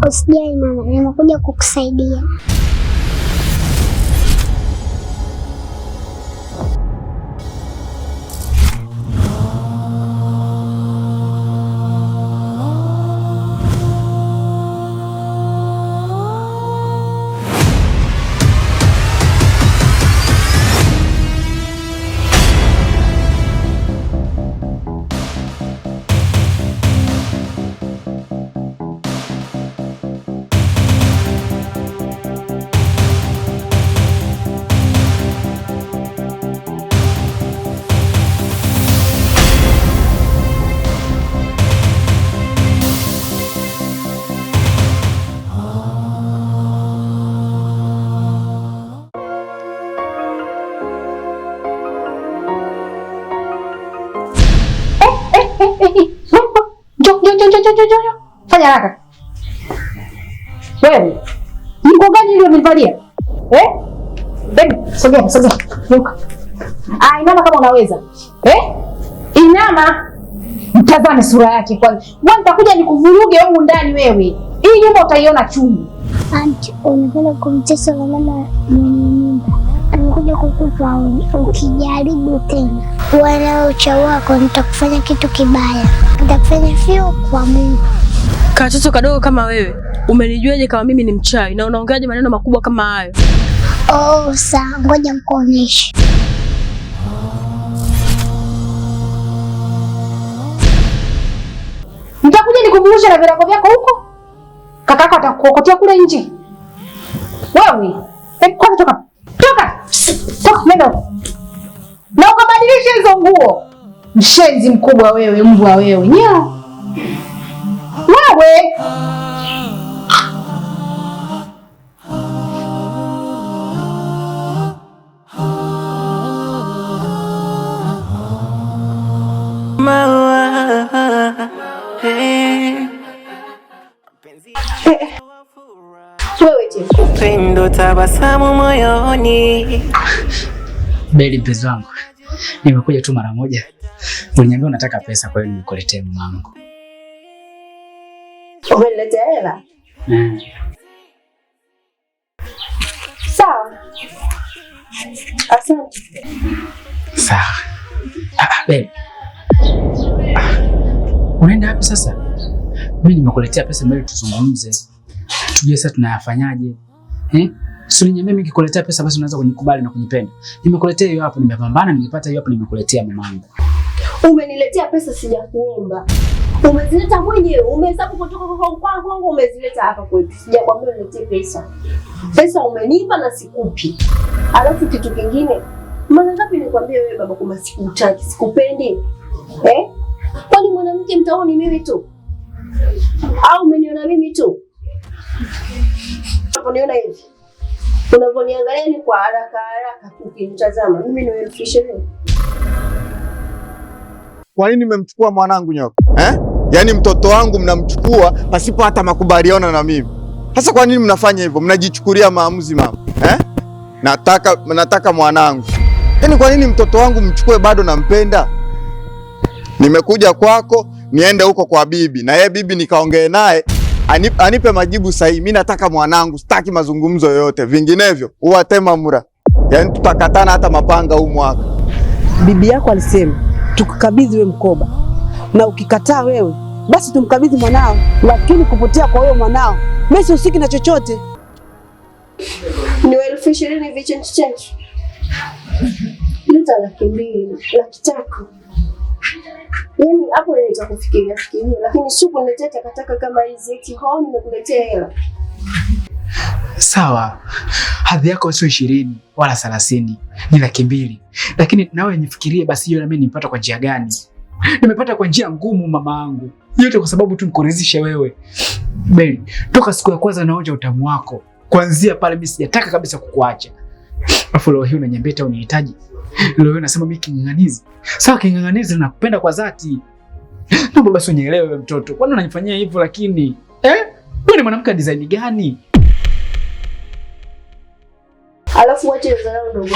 Usijali mama, nimekuja kukusaidia. Fanya haraka. Wewe, mko gani ile umenivalia? Baby, sogea. Nuka. Inama kama unaweza. Inama. Mtazame sura yake kwanza. Wewe nitakuja nikuvuruge huko ndani wewe. Hii nyumba utaiona chungu. Auntie, unakwenda kumtesa mama mwenye nyumba. Anakuja kukupa ukijaribu tena. Wala uchawi wako nitakufanya kitu kibaya. Nitakufanya fio kwa Mungu. Katoto kadogo kama wewe, umenijuaje kama mimi ni mchawi na unaongeaje maneno makubwa kama hayo? Sawa, ngoja nikuonyeshe. Nitakuja nikuvurusha na virago vyako huko. Kakako atakuokotea kule nje. Wewe, kwanza toka. Toka, nenda. Na ukabadilisha hizo nguo. Mshenzi mkubwa wewe, mbwa wewe. Nyao. Wewe. Pendo tabasamu moyoni. Beli mpenzi wangu, nimekuja tu mara moja. Uliniambia unataka pesa, kwa hiyo nimekuletea mamangu. Umeniletea hela? Sawa. Asante. Sawa. Beli. Unaenda wapi sasa? Mimi nimekuletea pesa mbele tuzungumze. Tujue sasa tunayafanyaje. Si uliniambia mimi nikikuletea pesa basi unaweza kunikubali na kunipenda. Nimekuletea hiyo hapo, nimepambana, nimepata hiyo hapo, nimekuletea mamangu. Umeniletea pesa sijakuomba. Umezileta mwenyewe, umehesabu kutoka kwa kwangu umezileta hapa kwetu. Sijakwambia uniletee pesa. Pesa umenipa na sikupi. Alafu kitu kingine, mara ngapi nikwambia wewe baba kama sikutaki, sikupendi? Kwani mwanamke mtaoni mimi tu? Au umeniona mimi tu? Unaponiona hivi? Unaponiangalia ni kwa haraka tu ukinitazama. Mimi ni 20,000. Kwa nini mmemchukua mwanangu nyoka? Yaani mtoto wangu mnamchukua pasipo hata makubaliano na mimi. Sasa kwa nini mnafanya hivyo? Mnajichukulia maamuzi mama. Nataka mwanangu. Yaani kwa nini mtoto wangu mchukue, bado nampenda? Nimekuja kwako, niende huko kwa bibi. Na yeye bibi nikaongee naye, anipe majibu sahihi. Mimi nataka mwanangu, sitaki mazungumzo yoyote. Vinginevyo uwatema mura. Yaani tutakatana hata mapanga huu mwaka. Bibi yako alisema tukukabidhi wewe mkoba, na ukikataa wewe basi tumkabidhi mwanao, lakini kupotea kwa wewe mwanao mimi sihusiki na chochote. Ni 20,000 vichenchi chenchi. Leta 200,000, 300,000. Yaani hapo nitakufikiria, lakini siku niletea takataka kama hizi eti hao nimekuletea hela. Sawa. Hadhi yako sio 20 wala 30, ni 200,000. Lakini nawe nifikirie basi hiyo na mimi nipata kwa njia gani? Nimepata kwa njia ngumu mamaangu. Yote kwa sababu tu nikuridhishe wewe. Beli, toka siku ya kwanza naonja utamu wako. Kuanzia pale mimi sijataka kabisa kukuacha. Afu leo hii unaniambia eti unihitaji. Leo unasema mimi king'ang'anizi. Sawa, king'ang'anizi nakupenda kwa dhati. Naomba basi unielewe wewe mtoto. Kwani unanifanyia hivyo lakini? Wewe ni mwanamke design gani? Alafu wache uzalao ndogo.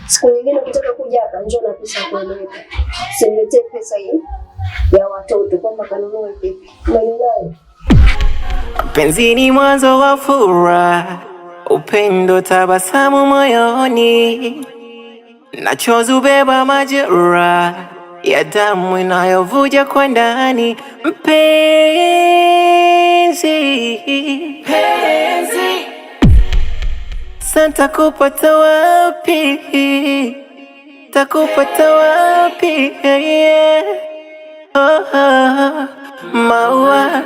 Siku nyingine ukitaka kuja hapa njoo na pesa kueleweka. Siniletee pesa hii ya watoto kwamba kanunue pipi. Umeelewa? Penzi ni mwanzo wa furaha, upendo, tabasamu moyoni, nachozi ubeba majeraha ya damu inayovuja kwa ndani. Mpenzi, sasa kupata wapi? Takupata wapi? Maua,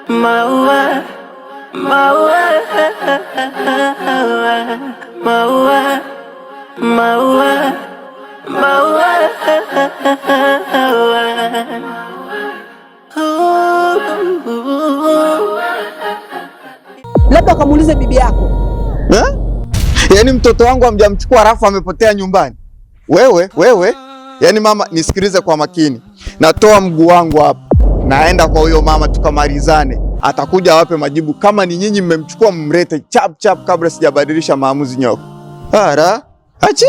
maua, maua, maua, maua, maua. Labda kamuulize bibi yako. Yaani mtoto wangu hamjamchukua alafu amepotea nyumbani. Wewe, yaani mama, nisikilize kwa makini. Natoa mguu wangu hapa, naenda kwa huyo mama tukamalizane. Atakuja awape majibu. Kama ni nyinyi mmemchukua, mrete chap chap kabla sijabadilisha maamuzi nyoko. Ara, achi.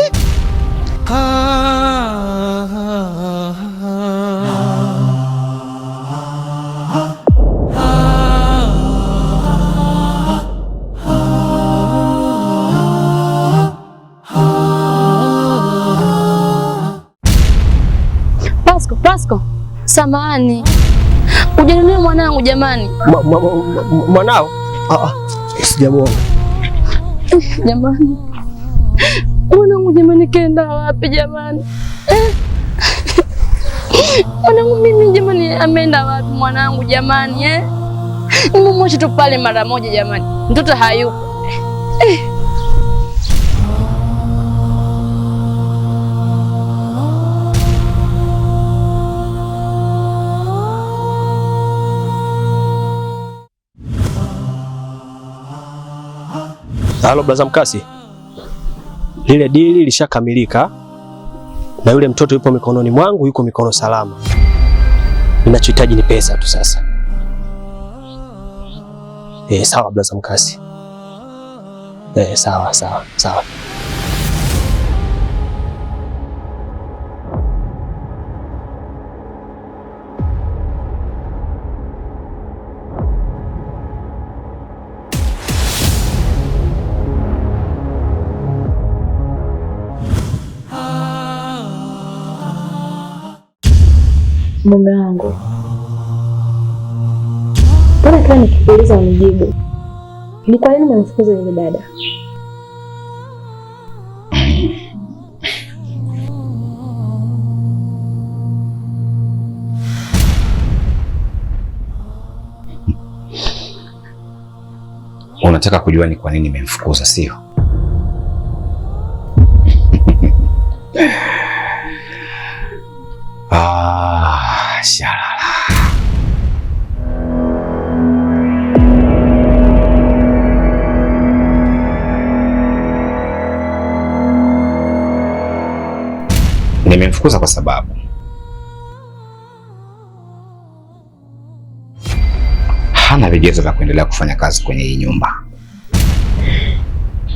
Pasco, samahani. Ujanunue mwanangu jamani. Mwanao? Sijamwona. Jamani. Mwanangu jamani, kenda wapi jamani? Mwanangu mimi jamani, ameenda wapi mwanangu jamani? Nimemwacha tu pale mara moja jamani. Mtoto hayupo. Halo Blaza Mkasi, lile dili lishakamilika na yule mtoto yupo mikononi mwangu, yuko mikono salama. Ninachohitaji ni pesa tu sasa. Sawa Blaza Mkasi. Sawa. Mume wangu, mbona kila nikikuuliza unijibu? Ni kwa nini umemfukuza yule dada? Unataka kujua ni kwa nini nimemfukuza, sio? Shalala. Nimemfukuza kwa sababu hana vigezo vya kuendelea kufanya kazi kwenye hii nyumba.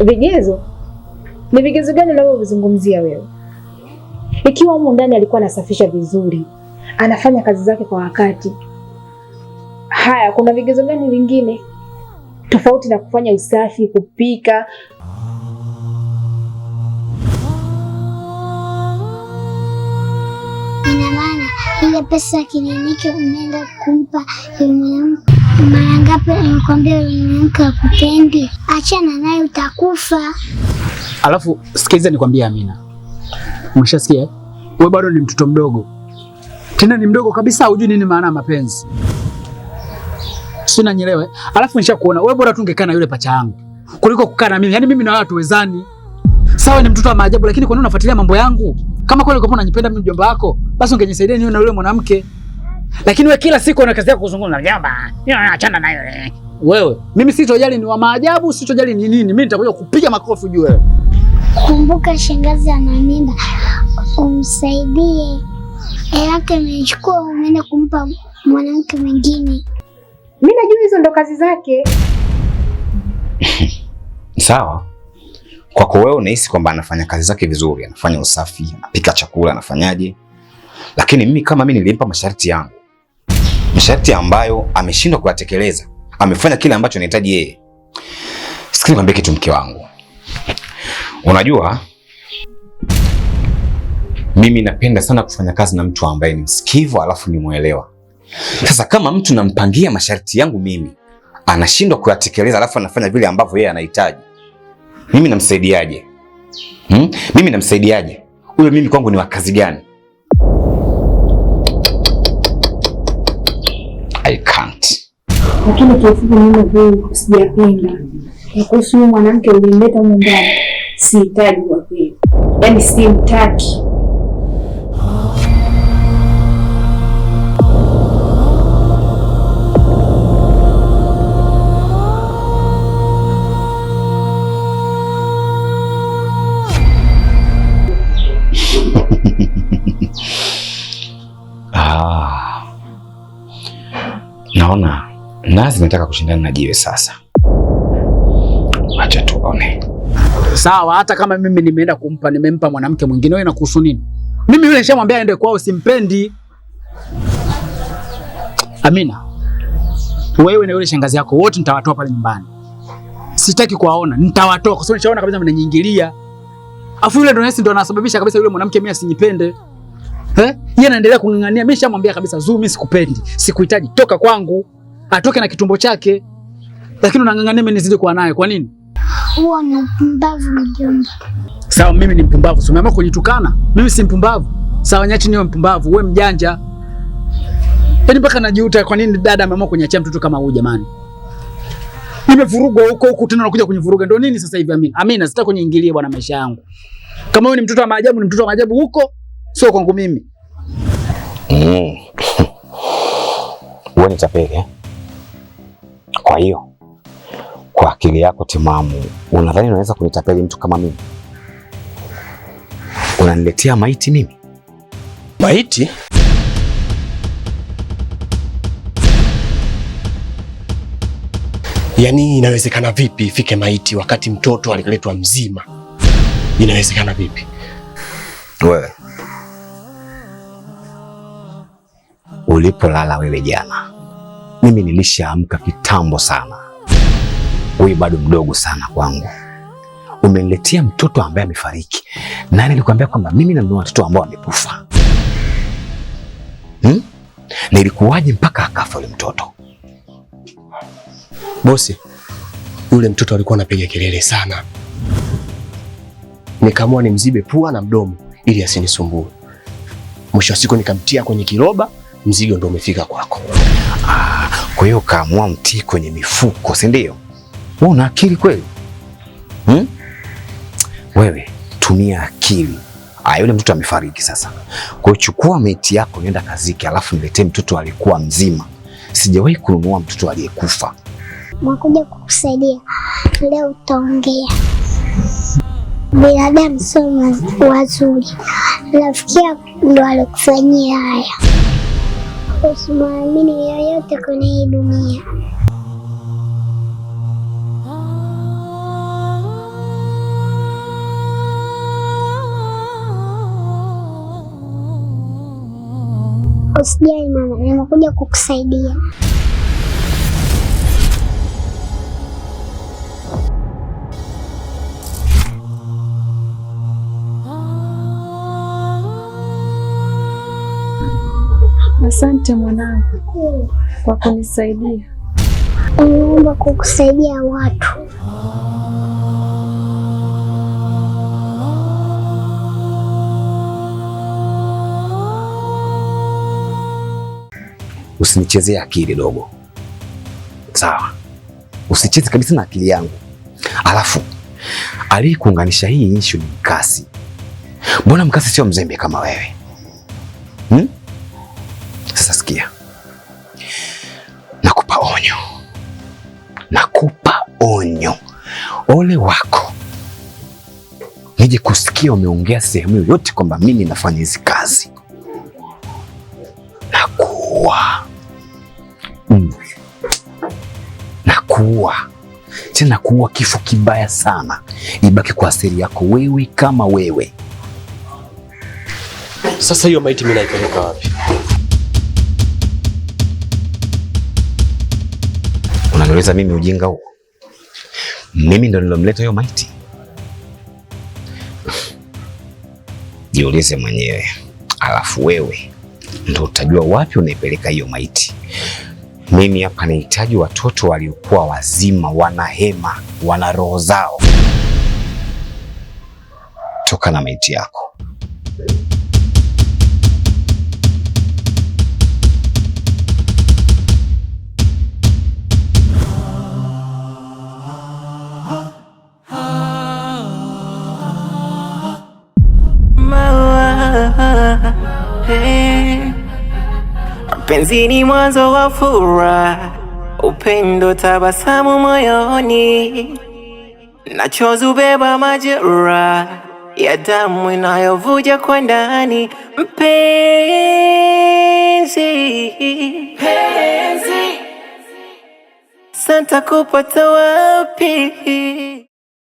Vigezo? Ni vigezo gani unavyozungumzia wewe? Ikiwa humu ndani alikuwa anasafisha vizuri, anafanya kazi zake kwa wakati, haya, kuna vigezo gani vingine tofauti na kufanya usafi, kupika? Ina maana ile pesa kliniki unaenda kumpa mara ngapi? Nikwambia yule mwanamke akupendi, achana naye utakufa. Alafu sikiliza nikwambie Amina. Umeshasikia? Wewe bado ni mtoto mdogo. Tena ni mdogo kabisa, hujui nini maana ya mapenzi. Sina nyelewe. Alafu nishakuona wewe bora tu ungekaa na yule pacha yangu kuliko kukaa na mimi. Yaani mimi na watu wezani. Sawa ni mtoto wa maajabu, lakini kwa nini unafuatilia mambo yangu? Kama kweli ulikuwa unanipenda mimi mjomba wako, basi ungenisaidia niwe na yule mwanamke. Lakini wewe kila siku una kazi yako kuzungumza na mjomba. Achana na yule. Wewe, mimi sitojali ni wa maajabu, sitojali ni nini. Mimi nitakuja kupiga makofi juu wewe. Kumbuka shangazi ana mimba, umsaidie. Yake amechukua umeenda kumpa mwanamke mwingine. Mimi najua hizo ndo kazi zake. Sawa. Kwako wewe unahisi kwamba anafanya kazi zake vizuri, anafanya usafi, anapika chakula, anafanyaje? Lakini mimi kama mimi nilimpa masharti yangu, masharti ambayo ameshindwa kuyatekeleza, amefanya kile ambacho anahitaji yeye. Sikia nikwambie kitu, mke wangu, unajua mimi napenda sana kufanya kazi na mtu ambaye ni msikivu alafu ni muelewa. Sasa kama mtu nampangia masharti yangu mimi anashindwa kuyatekeleza alafu anafanya vile ambavyo yeye anahitaji, mimi namsaidiaje? Mimi namsaidiaje? Huyo mimi kwangu ni wa kazi gani? I can't. Lakini kiufupi mimi kweli sijapenda. Na kuhusu mwanamke ulimleta huko ndani, sihitaji kwa kweli. Yaani simtaki. Naona nazi nataka kushindana na jiwe sasa. Acha tuone. Sawa, hata kama mimi nimempa mwanamke mwingine, wewe inakuhusu nini? Mimi yule nishamwambia aende kwao, simpendi. Amina, wewe na yule shangazi yako wote nitawatoa pale nyumbani. Sitaki kuwaona, nitawatoa kwa sababu nishaona kabisa mnaniingilia. Afu yule ndo anasababisha kabisa yule mwanamke mimi asinipende. Yeye anaendelea kung'ang'ania. Mimi nishamwambia kabisa, Zuu, mimi sikupendi, sikuhitaji, toka kwangu. Atoke na kitumbo chake. Lakini unang'ang'ania mimi nizidi kuwa naye. Kwa nini? Huwa ni mpumbavu mjomba. Sawa, mimi ni mpumbavu. Sio umeamua kunitukana? Mimi si mpumbavu. Sawa, nyachi niwe mpumbavu, wewe mjanja. Yaani mpaka najiuta kwa nini dada ameamua kuniachia mtoto kama huyu jamani. Nimevurugwa huko tena unakuja kunivuruga. Ndio nini sasa hivi Amina? Amina, sitaki kuniingilie bwana maisha yangu. Kama wewe ni mtoto wa maajabu, ni mtoto wa maajabu huko, sio kwangu mimi. Wewe ni tapeli. Kwa hiyo kwa akili yako timamu unadhani unaweza kunitapeli mtu kama mimi? Unaniletea maiti mimi? Maiti? Yaani inawezekana vipi ifike maiti wakati mtoto aliletwa mzima? Inawezekana vipi? Wewe ulipolala wewe jana, mimi nilishaamka kitambo sana. Wewe bado mdogo sana kwangu. Umeniletea mtoto ambaye amefariki. Nani alikwambia kwamba mimi na watoto ambao wamekufa? Na ilikuwaje mpaka akafa yule mtoto? Bosi, yule mtoto alikuwa anapiga kelele sana. Nikaamua nimzibe pua na mdomo ili asinisumbue. Mwisho wa siku nikamtia kwenye kiroba, mzigo ndio umefika kwako. Kwa hiyo kaamua mtii kwenye mifuko, si ndio? Wewe una akili kweli? Wewe tumia akili. Yule mtoto amefariki sasa. Kwa hiyo chukua maiti yako nenda kazike, alafu niletee mtoto alikuwa mzima. Sijawahi kununua mtoto aliyekufa. Nakuja kukusaidia. Leo utaongea. Binadamu sio wazuri. Rafiki yako ndo alikufanyia haya. Usimwamini yoyote kwenye hii dunia. Usijali mama, nimekuja kukusaidia. Asante mwanangu kwa kunisaidia. Naomba kukusaidia watu. Usinichezee akili dogo. Sawa? Usicheze kabisa na akili yangu. Alafu aliyekuunganisha hii issue ni Mkasi. Mbona Mkasi sio mzembe kama wewe? Sasa sikia. Nakupa onyo. Nakupa onyo. Ole wako nije kusikia umeongea sehemu yoyote kwamba mimi nafanya hizi kazi. Nakuua. Nakuua. Tena kuua kifo kibaya sana. Ibaki kwa asili yako wewe kama wewe. Sasa hiyo maiti mimi naipeleka wapi? Unaniuliza mimi ujinga huo? Mimi ndo nilomleta hiyo maiti? Jiulize mwenyewe, alafu wewe ndo utajua wapi unaipeleka hiyo maiti. Mimi hapa nahitaji watoto waliokuwa wazima, wana hema, wana roho zao. Toka na maiti yako. Penzi ni mwanzo wa furaha, upendo, tabasamu moyoni, nachozubeba majeraha ya damu inayovuja kwa ndani. Mpenzi, santa kupata wapi?